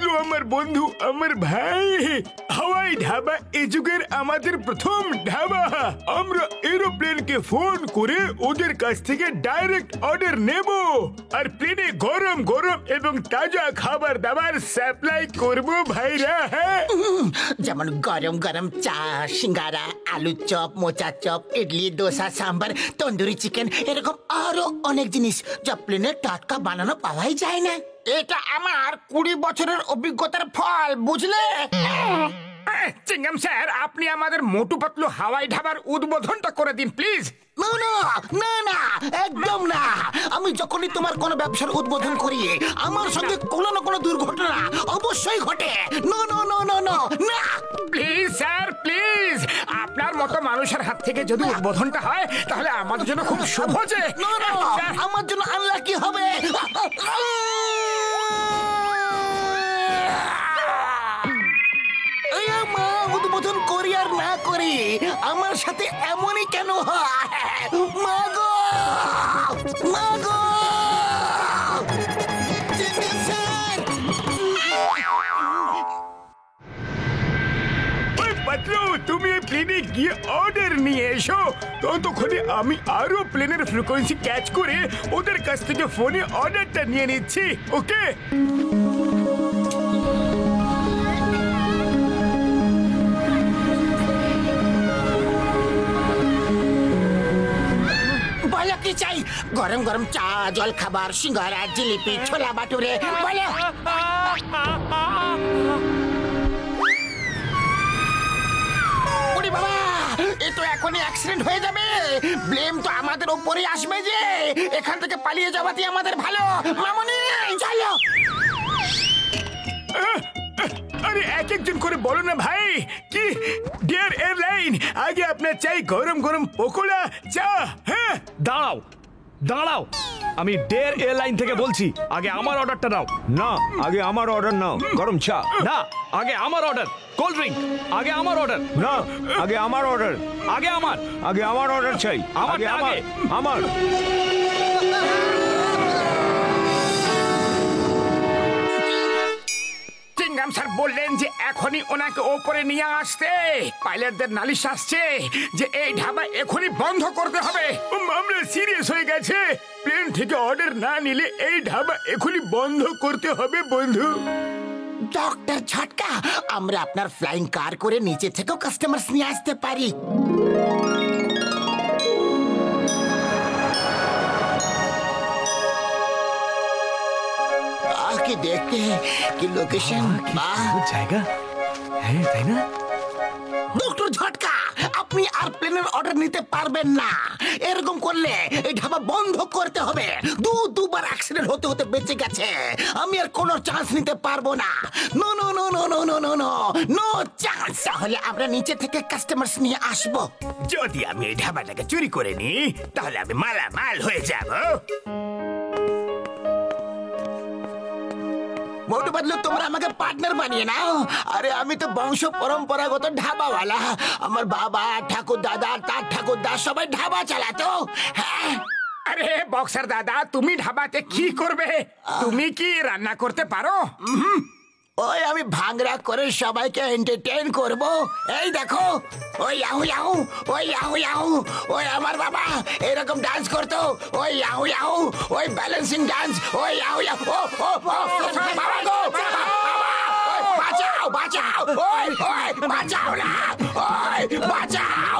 রবীন্দ্র আমার বন্ধু, আমার ভাই। হাওয়াই ধাবা এ যুগের আমাদের প্রথম ধাবা। আমরা এরোপ্লেনকে ফোন করে ওদের কাছ থেকে ডাইরেক্ট অর্ডার নেব, আর প্লেনে গরম গরম এবং তাজা খাবার দাবার সাপ্লাই করব ভাইরা। হ্যাঁ, যেমন গরম গরম চা, সিঙ্গারা, আলু চপ, মোচা চপ, ইডলি, ডোসা, সাম্বার, তন্দুরি চিকেন, এরকম আরো অনেক জিনিস যা প্লেনে টাটকা বানানো পাওয়াই যায় না। এটা আমার 20 বছরের অভিজ্ঞতার ফল, বুঝলে? চিংগাম স্যার, আপনি আমাদের মোটু পাতলু হাওয়াই ধাবার উদ্বোধনটা করে দিন প্লিজ। না না না না, একদম না। আমি যখনই তোমার কোনো ব্যবসার উদ্বোধন করি, আমার সঙ্গে কোনো না কোনো দুর্ঘটনা অবশ্যই ঘটে। No no no no no না, প্লিজ স্যার, প্লিজ। আপনার মতো মানুষের হাত থেকে যদি উদ্বোধনটা হয় তাহলে আমাদের জন্য খুব শুভ। যে না না, আমার জন্য আনলাকি হবে। মা, উদ্বোধন করি আর না করি, আমার সাথে এমনই কেন হয়? মা গো, মা গো, পাত্র, তুমি এই প্লেনে গিয়ে অর্ডার নিয়ে এসো। ততক্ষণে আমি আরো প্লেনের ফ্রিকোয়েন্সি ক্যাচ করে ওদের কাছ থেকে ফোনে অর্ডারটা নিয়ে নিচ্ছি। ওকে? বলো কি চাই? গরম গরম চা, জল খাবার, সিঙ্গারা, জিলিপি, ছোলা বাটুরে, বলো। ওরে বাবা, এ তো এখনই অ্যাক্সিডেন্ট হয়ে যাবে। ব্লেম তো আমাদের উপরে আসবে যে। এখান থেকে পালিয়ে যাওয়াতে আমাদের ভালো। মামনি, চলো। আরে এক একজন করে বলো না ভাই। কি ডিয়ার এয়ারলাইন, আগে আপনার চাই গরম গরম পকোড়া, চা। হ্যাঁ, দাঁড়াও দাঁড়াও, আমি ডেয়ার এয়ারলাইন থেকে বলছি, আগে আমার অর্ডারটা নাও। না, আগে আমার অর্ডার নাও। গরম চা। না, আগে আমার অর্ডার। কোল্ড ড্রিঙ্ক, আগে আমার অর্ডার। না, আগে আমার অর্ডার। আগে আমার। আগে আমার অর্ডার চাই। আগে আমার। আমার। চিংগাম স্যার বললেন যে এখনই ওনাকে ওপরে নিয়ে আসতে। পাইলটদের নালিশ আসছে যে এই ধাবা এখনই বন্ধ করতে হবে। মামলা সিরিয়াস হয়ে গেছে। প্লেন থেকে অর্ডার না নিলে এই ধাবা এখনই বন্ধ করতে হবে বন্ধু। ডক্টর ঝটকা, আমরা আপনার ফ্লাইং কার করে নিচে থেকেও কাস্টমার্স নিয়ে আসতে পারি। কি দেখতে, কি লোকেশন, জায়গা। হ্যাঁ, তাই না? ডক্টর ঝটকা, আপনি আর প্লেনের অর্ডার নিতে পারবেন না। এরকম করলে এই ধাবা বন্ধ করতে হবে। দুবার অ্যাক্সিডেন্ট হতে হতে বেঁচে গেছে। আমি আর কোনো চান্স নিতে পারবো না। No no no no no no no no no chance. তাহলে আমরা নিচে থেকে কাস্টমার্স নিয়ে আসবো। যদি আমি এই ধাবাটাকে চুরি করে নিই তাহলে আমি মালামাল হয়ে যাব। মোটু পাতলু, তোমরা আমাকে পার্টনার বানিয়ে নাও। আরে আমি তো বংশ পরম্পরাগত ধাবাওয়ালা। আমার বাবা, ঠাকুর দাদা, তার ঠাকুর দা সবাই ধাবা চালাতো। হ্যাঁ। আরে বক্সার দাদা, তুমি ধাবাতে কি করবে? তুমি কি রান্না করতে পারো? ওই আমি ভাঙরা করে সবাইকে এন্টারটেইন করব। এই দেখো, ওই ইয়াহু ইয়াহু, ওই ইয়াহু ইয়াহু, ওই আমার বাবা এরকম ডান্স করতো। ওই ইয়াহু ইয়াহু, ওই ব্যালেন্সিং ডান্স, ওই ইয়াহু ইয়াহু। ও ও ও বাবা গো, বাঁচাও বাঁচাও, ওই ওই বাঁচাও না, ওই বাঁচাও,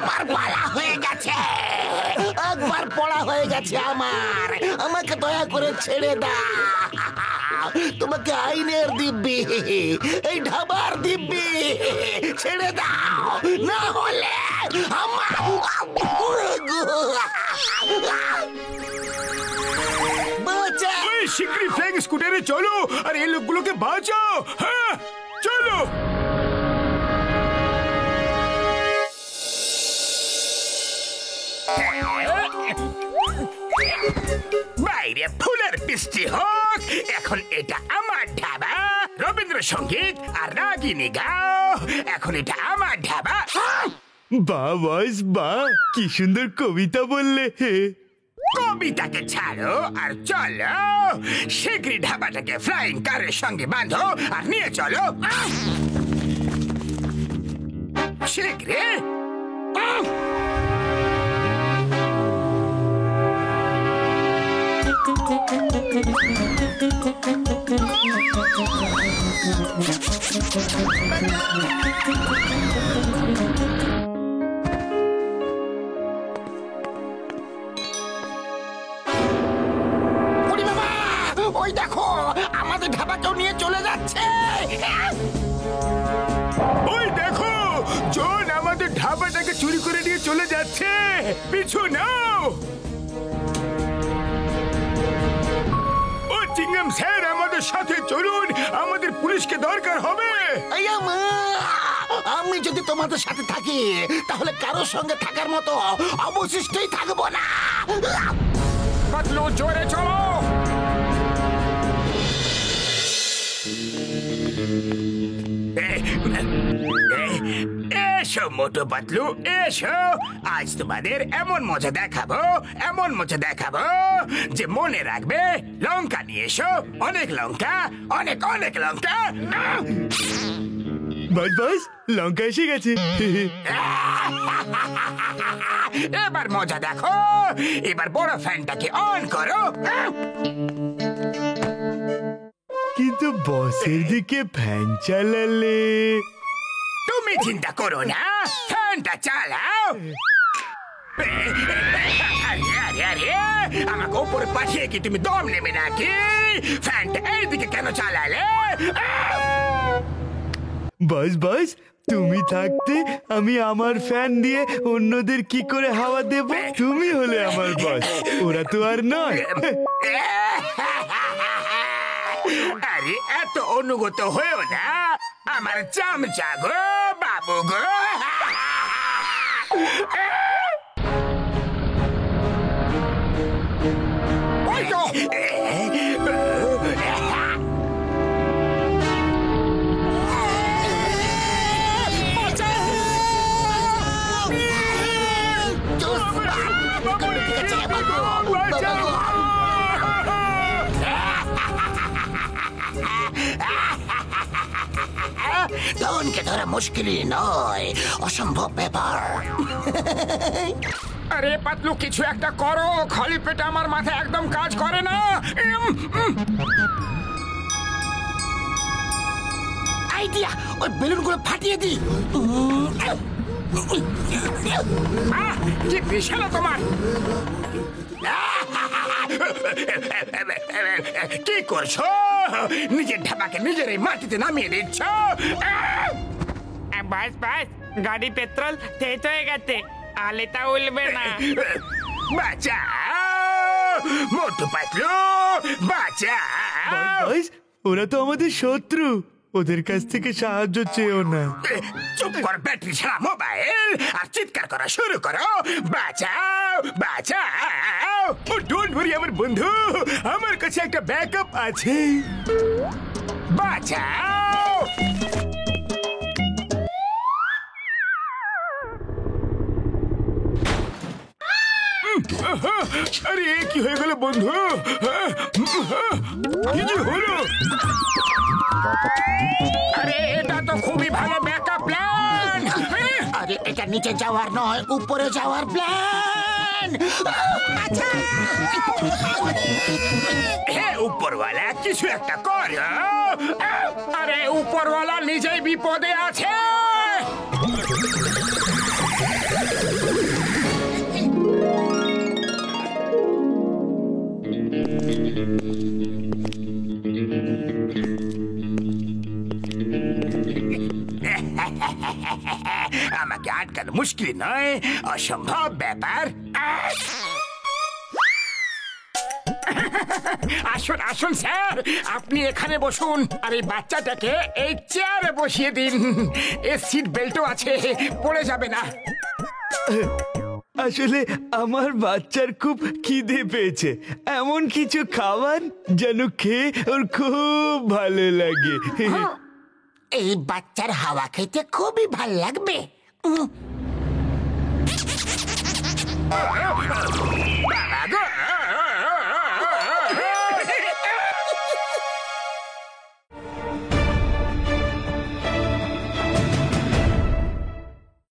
আমার পালা হয়ে গেছে। একবার পড়া হয়ে গেছে আমার। আমাকে দয়া করে ছেড়ে দাও। তোমাকে আইনের দিব্যি, এই ঢাবার দিব্যি ছেড়ে দাও, না হলে আমার শিগগিরই ফ্ল্যাগ স্কুটারে চলো আর এই লোকগুলোকে বাঁচাও। হ্যাঁ, চলো। বাইরে ফুলের বৃষ্টি হোক, এখন এটা আমার ধাবা। রবীন্দ্রসঙ্গীত আর রাগিনী গাও, এখন এটা আমার ধাবা। বাহ বস বাহ, কি সুন্দর কবিতা বললে। কবিতাকে ছাড়ো আর চলো শীঘ্রই ঢাবাটাকে ফ্লাইং কারের সঙ্গে বাঁধো আর নিয়ে চলো শীঘ্রই। ওই দেখো আমাদের ঢাবাকেও নিয়ে চলে যাচ্ছে। ওই দেখো জন আমাদের ঢাবাটাকে চুরি করে নিয়ে চলে যাচ্ছে, পিছু নাও। ও চিংগাম স্যার, আমাদের সাথে চলুন, আমাদের পুলিশকে দরকার হবে। আমি যদি তোমাদের সাথে থাকি তাহলে কারোর সঙ্গে থাকার মতো অবশিষ্টই থাকবো না। পাতলু জোরে চলো। এসো মোটু পাতলু এসো, আজ তোমাদের এমন মজা দেখাবো যে মনে রাখবে। লঙ্কা নিয়ে এসো, অনেক লঙ্কা, অনেক অনেক লঙ্কা। বাস বাস, লঙ্কা এসে গেছে। এবার মজা দেখো, এবার বড় ফ্যানটাকে অন করো। কিন্তু বসের দিকে ফ্যান চালালে। তুমি চিন্তা করো না, ফ্যানটা চালাও। আরে আমাকে উপরে পাঠিয়ে কি তুমি দম নেবে নাকি? ফ্যানটা এইদিকে কেন চালালে? বাস বাস, তুমি থাকতে আমি আমার ফ্যান দিয়ে অন্যদের কি করে হাওয়া দেব? তুমি হলে আমার বস, ওরা তো আর নয়। আরে এত অনুগত হয়েও না আমার চামচা গো বাবু গো। ওই তো ডনকে ধরা মুশকিলই নয়, অসম্ভব ব্যাপার। আরে পাতলু কিছু একটা করো, খালি পেটে আমার মাথা একদম কাজ করে না। আইডিয়া, ওই বেলুনগুলো ফাটিয়ে দি। কি বিশাল তোমার! কি করছো? নিজের ঢাবাকে নিজেরই মাটিতে নামিয়ে দিচ্ছ। বাস বাস, গাড়ি পেট্রোল শেষ হয়ে গেছে, আলেটা উঠবে না। বাঁচাও মোটু পাতলু, বাঁচাও। বাস, ওরা তো আমাদের শত্রু, ওদের কাছ থেকে সাহায্য চেয়েও না। চুপ কর, ব্যাটারি ছাড়া মোবাইল আর চিৎকার করা শুরু করো। বাঁচাও বাঁচাও। ও ডোন্ট ওয়ারি আমার বন্ধু, আমার কাছে একটা ব্যাকআপ আছে। বাঁচাও। আরে কি হয়ে গেল বন্ধু? কি যে হলো? আরে এটা তো খুবই ভালো ব্যাকআপ প্ল্যান। আরে এটা নিচে যাওয়ার নয়, উপরে যাওয়ার প্ল্যান। হে উপরওয়ালা, কিছু একটা কর। আরে উপরওয়ালা নিজেই বিপদে আছে। আমাকে আটকানো মুশকিল নয়, অসম্ভব ব্যাপার। আসুন আসুন স্যার, আপনি এখানে বসুন আর এই বাচ্চাটাকে এই চেয়ারে বসিয়ে দিন। এর সিট বেল্টও আছে, পড়ে যাবে না। আসলে আমার বাচ্চার খুব খিদে পেয়েছে, এমন কিছু খাবার যেন খেয়ে ওর খুব ভালো লাগে। এই বাচ্চার হাওয়া খেতে খুবই ভাল লাগবে।